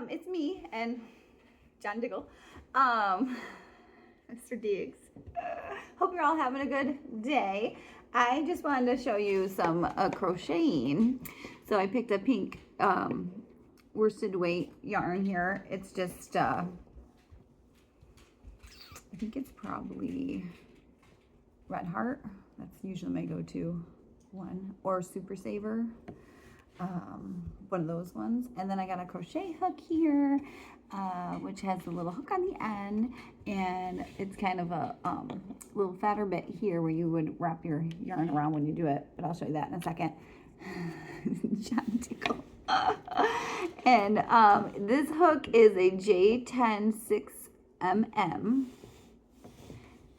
It's me and John Diggle, Mr. Diggs. Hope you're all having a good day. I just wanted to show you some crocheting. So I picked a pink worsted weight yarn here. It's just, I think it's probably Red Heart. That's usually my go-to one, or Super Saver. One of those ones. And then I got a crochet hook here, which has a little hook on the end, and it's kind of a little fatter bit here where you would wrap your yarn around when you do it, but I'll show you that in a second. John Tickle. And this hook is a J10 6mm.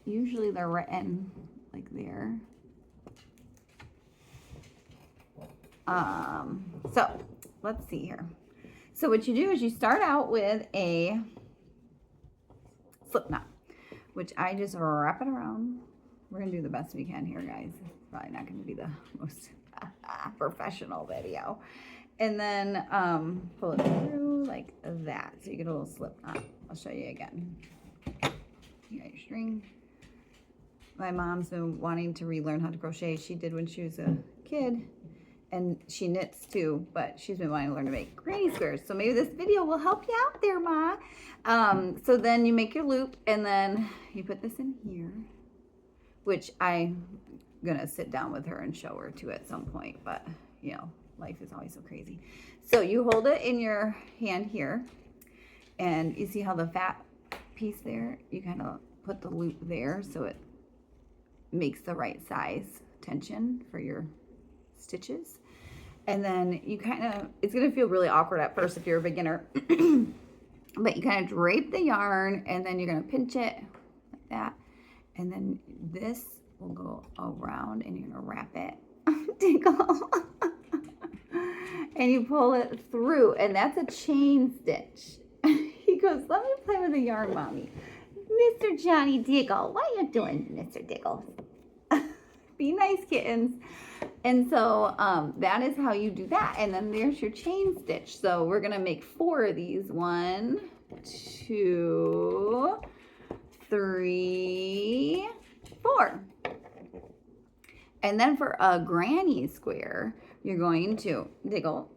Usually they're written like there. So let's see here. So what you do is you start out with a slip knot, which I just wrap it around. We're gonna do the best we can here, guys. It's probably not gonna be the most professional video. And then pull it through like that, so you get a little slip knot. I'll show you again. You got your string. My mom's been wanting to relearn how to crochet. She did when she was a kid. And she knits too, but she's been wanting to learn to make granny squares. So maybe this video will help you out there, Ma. So then you make your loop, and then you put this in here, which I'm gonna sit down with her and show her too at some point. But you know, life is always so crazy. So you hold it in your hand here, and you see how the fat piece there, you kind of put the loop there so it makes the right size tension for your stitches. And then you kind of, it's going to feel really awkward at first if you're a beginner, but you kind of drape the yarn, and then you're going to pinch it like that, and then this will go around, and you're going to wrap it Tickle. And you pull it through, and that's a chain stitch. He goes, let me play with the yarn, Mommy. Mr. Johnny Diggle, what are you doing, Mr. Diggle? Be nice, kittens. And so that is how you do that. And then there's your chain stitch. So we're gonna make 4 of these. 1, 2, 3, 4. And then for a granny square, you're going to Diggle.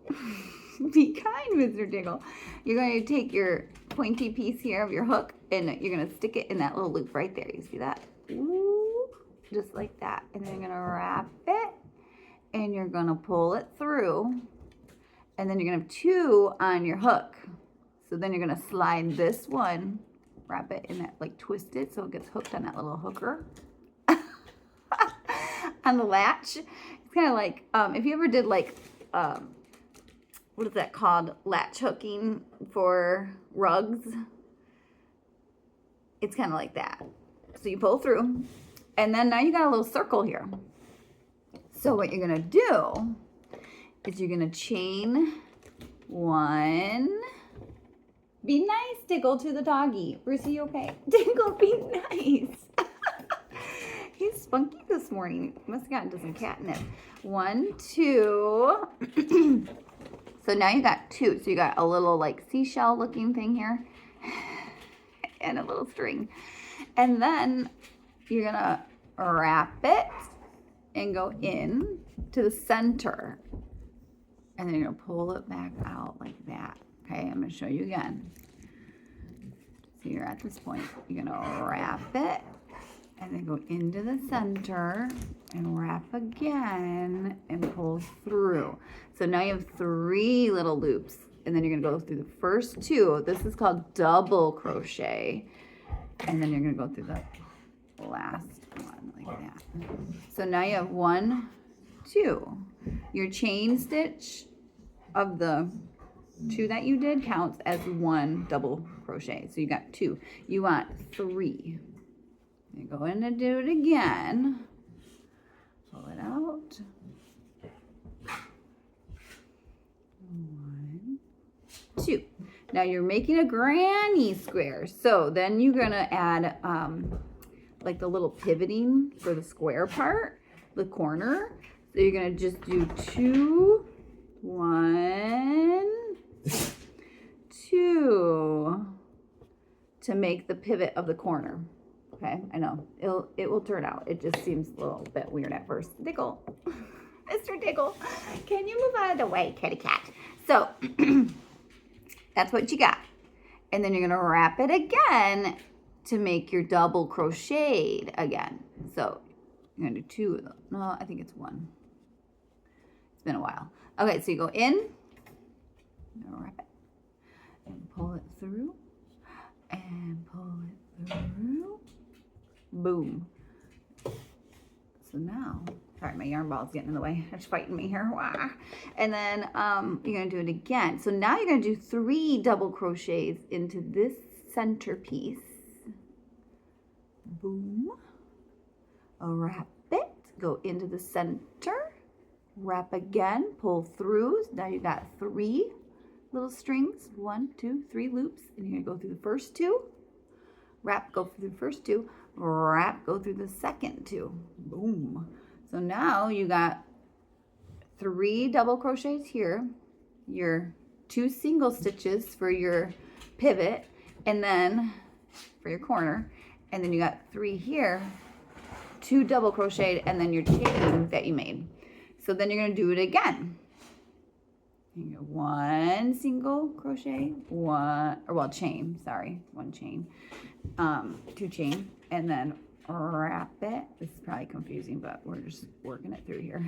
Be kind, Mr. Diggle. You're going to take your pointy piece here of your hook, and you're gonna stick it in that little loop right there. You see that? Ooh, just like that. And then you're gonna wrap it, and you're gonna pull it through, and then you're gonna have 2 on your hook. So then you're gonna slide this one, wrap it in that, like twist it so it gets hooked on that little hooker on the latch. It's kind of like if you ever did like what is that called, latch hooking for rugs. It's kind of like that. So you pull through, and then now you got a little circle here. So what you're gonna do is you're gonna chain 1. Be nice, Diggle, to the doggy. Brucey, you okay? Diggle, be nice. He's spunky this morning. Must have gotten to some catnip. 1, 2. So now you got 2. So you got a little like seashell looking thing here and a little string. And then you're gonna wrap it and go in to the center, and then you're gonna pull it back out like that. Okay, I'm gonna show you again. So you're at this point, you're gonna wrap it and then go into the center and wrap again and pull through. So now you have 3 little loops, and then you're gonna go through the first 2. This is called double crochet, and then you're gonna go through the last one like that. So now you have 1, 2. Your chain stitch of the 2 that you did counts as 1 double crochet. So you got 2. You want 3. You go in and do it again. Pull it out. 1, 2. Now you're making a granny square. So then you're gonna add like the little pivoting for the square part, the corner. So you're gonna just do 2, 1, to make the pivot of the corner. Okay, I know it will turn out. It just seems a little bit weird at first. Diggle, Mr. Diggle, can you move out of the way, kitty cat? So that's what you got. And then you're gonna wrap it again to make your double crocheted again. So you're gonna do 2 of them. No, I think it's 1. It's been a while. Okay, so you go in, wrap it, and pull it through, and pull it through. Boom. So now, sorry, my yarn ball's getting in the way. It's fighting me here. Wah. And then you're going to do it again. So now you're going to do 3 double crochets into this center piece. Boom. Wrap it. Go into the center. Wrap again. Pull through. Now you got 3 little strings. 1, 2, 3 loops. And you're going to go through the first 2. Wrap, go through the first 2. Wrap, go through the second 2. Boom. So now you got 3 double crochets here, your 2 single stitches for your pivot, and then for your corner, and then you got 3 here, 2 double crocheted, and then your chain that you made. So then you're going to do it again. You get 1 single crochet, 1 chain, sorry, 1 chain, 2 chain, and then wrap it. This is probably confusing, but we're just working it through here.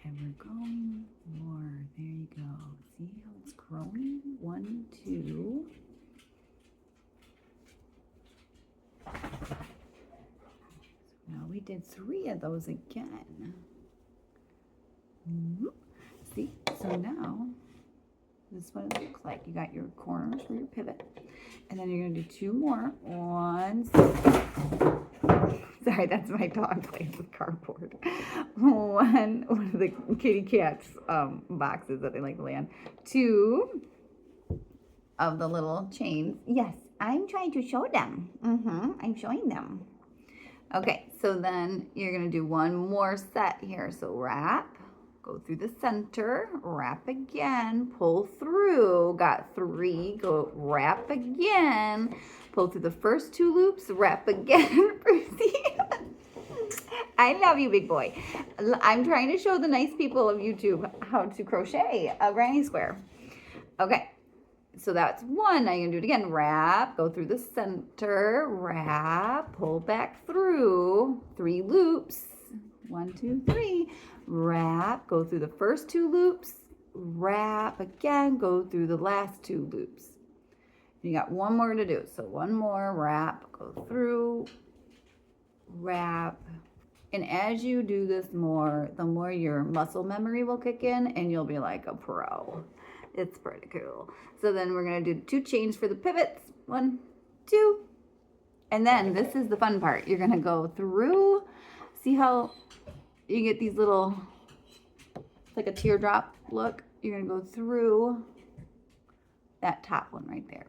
And we're going more. There you go. See how it's growing? 1, 2. Now we did 3 of those again. See, so now this is what it looks like. You got your corners for your pivot, and then you're going to do 2 more. 1, sorry, that's my dog playing with cardboard. One of the kitty cat's boxes that they like to lay on. 2 of the little chains. Yes, I'm trying to show them. I'm showing them. Okay, so then you're going to do 1 more set here. So wrap. Go through the center, wrap again, pull through, got 3, go wrap again, pull through the first 2 loops, wrap again. I love you, big boy. I'm trying to show the nice people of YouTube how to crochet a granny square. Okay, so that's 1. Now you're gonna do it again. Wrap, go through the center, wrap, pull back through, 3 loops, 1, 2, 3. Wrap, go through the first 2 loops, wrap again, go through the last 2 loops. You got 1 more to do. So 1 more, wrap, go through, wrap. And as you do this more, the more your muscle memory will kick in and you'll be like a pro. It's pretty cool. So then we're going to do 2 chains for the pivots. 1, 2. And then this is the fun part. You're going to go through, see how you get these little, like a teardrop look. You're gonna go through that top one right there.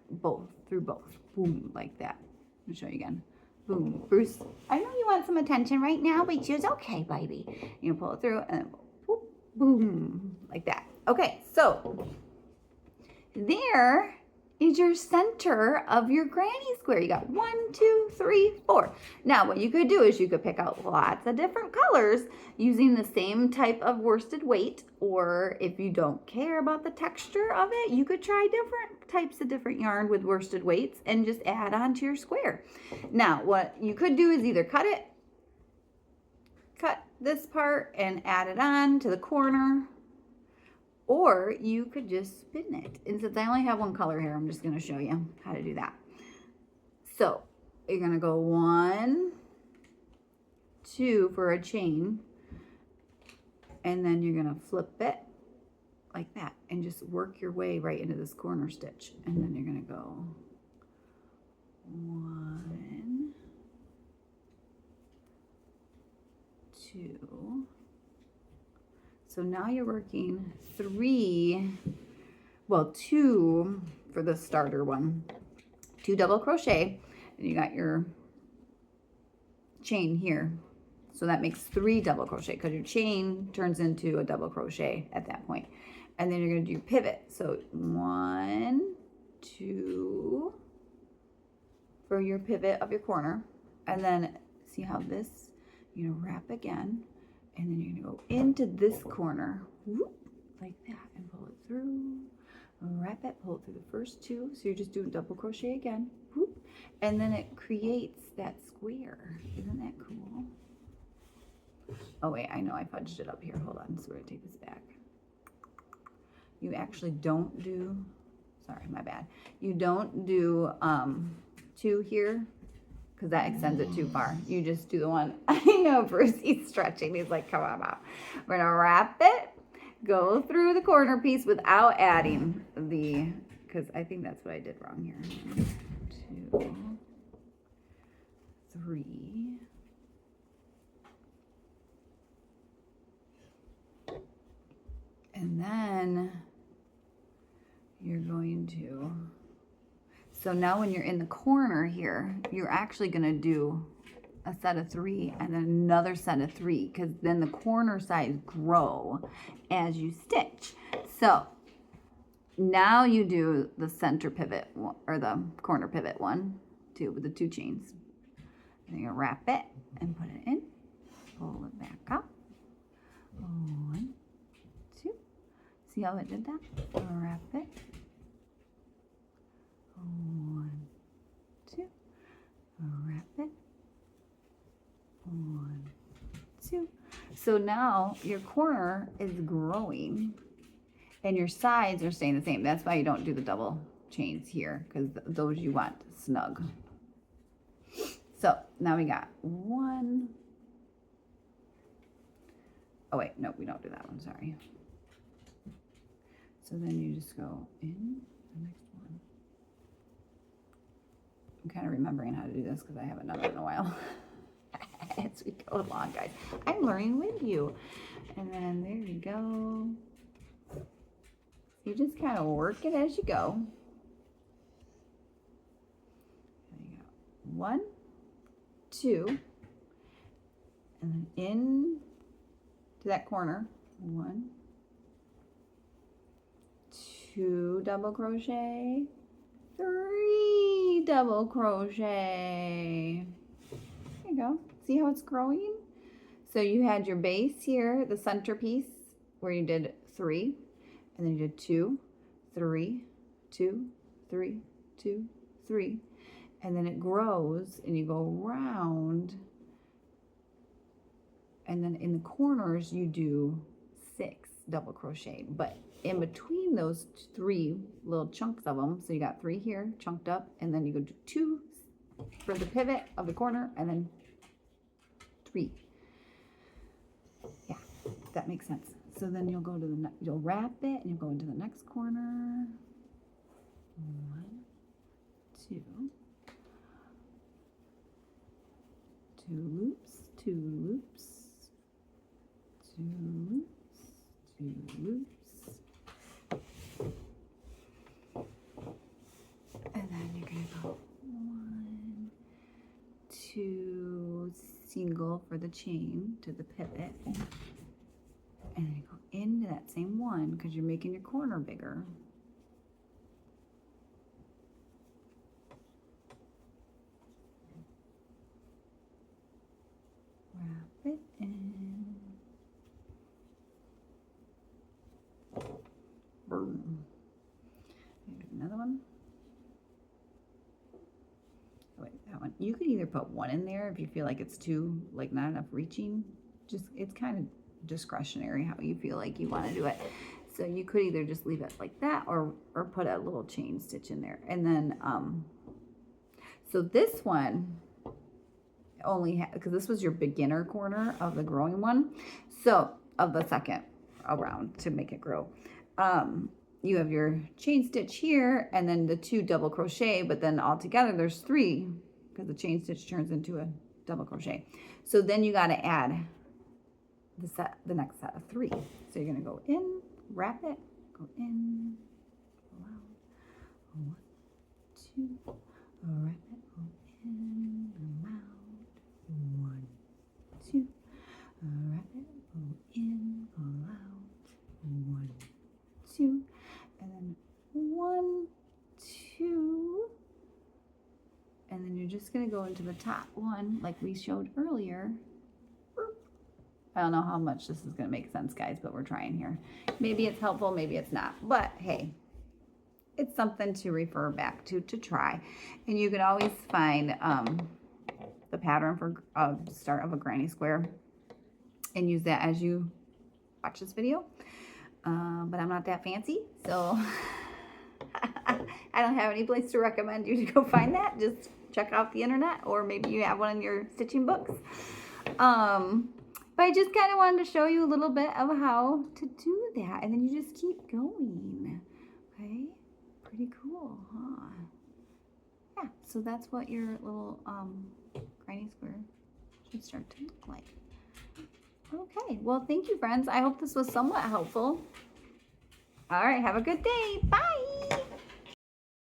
Through both. Boom, like that. Let me show you again. Boom. Bruce, I know you want some attention right now, but it's okay, baby. You're gonna pull it through and then boop, boom, like that. Okay, so there is your center of your granny square. You got 1, 2, 3, 4. Now what you could do is you could pick out lots of different colors using the same type of worsted weight, or if you don't care about the texture of it, you could try different types of different yarn with worsted weights and just add on to your square. Now what you could do is either cut this part and add it on to the corner, or you could just spin it. And since I only have 1 color here, I'm just going to show you how to do that. So you're going to go 1, 2 for a chain, and then you're going to flip it like that and just work your way right into this corner stitch. And then you're going to go 1, 2. So now you're working 2 for the starter one, 2 double crochet, and you got your chain here. So that makes 3 double crochet because your chain turns into a double crochet at that point. And then you're going to do your pivot. So 1, 2 for your pivot of your corner, and then see how this, you know, wrap again, and then you're gonna go into this corner, whoop, like that, and pull it through, wrap it, pull it through the first 2, so you're just doing double crochet again, whoop, and then it creates that square. Isn't that cool? Oh wait, I know I fudged it up here. Hold on, so we're gonna take this back. You actually don't do, sorry, my bad. You don't do 2 here, because that extends it too far. You just do the one. I know Bruce, he's stretching. He's like, come on out. We're gonna wrap it, go through the corner piece without adding the, because I think that's what I did wrong here. 1, 2, 3. And then you're going to, so now when you're in the corner here, you're actually gonna do a set of 3 and then another set of 3, because then the corner sides grow as you stitch. So now you do the center pivot, or the corner pivot 1, 2 with the 2 chains. And you're gonna wrap it and put it in, pull it back up. 1, 2. See how it did that? Wrap it. 1, 2. Wrap it. 1, 2. So now your corner is growing and your sides are staying the same. That's why you don't do the double chains here, because those you want snug. So now we got 1. Oh wait, no, we don't do that one, sorry. So then you just go in the next one. I'm kind of remembering how to do this because I haven't done it in a while. As we go along, guys. I'm learning with you. And then there you go. You just kind of work it as you go. There you go. 1, 2. And then in to that corner. 1, 2 double crochet, 3 double crochet. There you go. See how it's growing? So you had your base here, the centerpiece, where you did 3, and then you did 2, 3, 2, 3, 2, 3, and then it grows, and you go around, and then in the corners you do 6 double crochet, but in between those 3 little chunks of them, so you got 3 here chunked up, and then you go to 2 for the pivot of the corner, and then 3. Yeah, that makes sense. So then you'll go to the, you'll wrap it, and you'll go into the next corner. 1, 2, 2 loops, 2 loops, 2 loops, 2 loops. And then you're going to go 1, 2, single for the chain to the pivot. And then you go into that same one because you're making your corner bigger. Wrap it in. Boom. Another one. Oh, wait, that one. You could either put 1 in there if you feel like it's too, like not enough reaching. Just, it's kind of discretionary how you feel like you want to do it. So you could either just leave it like that or put a little chain stitch in there. And then, so this one only had, because this was your beginner corner of the growing one. So of the second around to make it grow. You have your chain stitch here and then the 2 double crochet, but then all together there's 3 because the chain stitch turns into a double crochet. So then you got to add the next set of 3. So you're going to go in, wrap it, go in, pull out, 1, 2, wrap it, go in, come out, 1, 2, wrap it, go in, pull out, 1, 2, and then 1, 2. And then you're just going to go into the top one like we showed earlier. I don't know how much this is going to make sense, guys, but we're trying here. Maybe it's helpful, maybe it's not. But hey, it's something to refer back to try. And you can always find the pattern for start of a granny square and use that as you watch this video. But I'm not that fancy, so I don't have any place to recommend you to go find that. Just check out the internet, or maybe you have one in your stitching books. But I just kind of wanted to show you a little bit of how to do that, and then you just keep going. Okay, pretty cool, huh? Yeah, so that's what your little granny square should start to look like. Okay, well, thank you, friends. I hope this was somewhat helpful. All right, have a good day. Bye.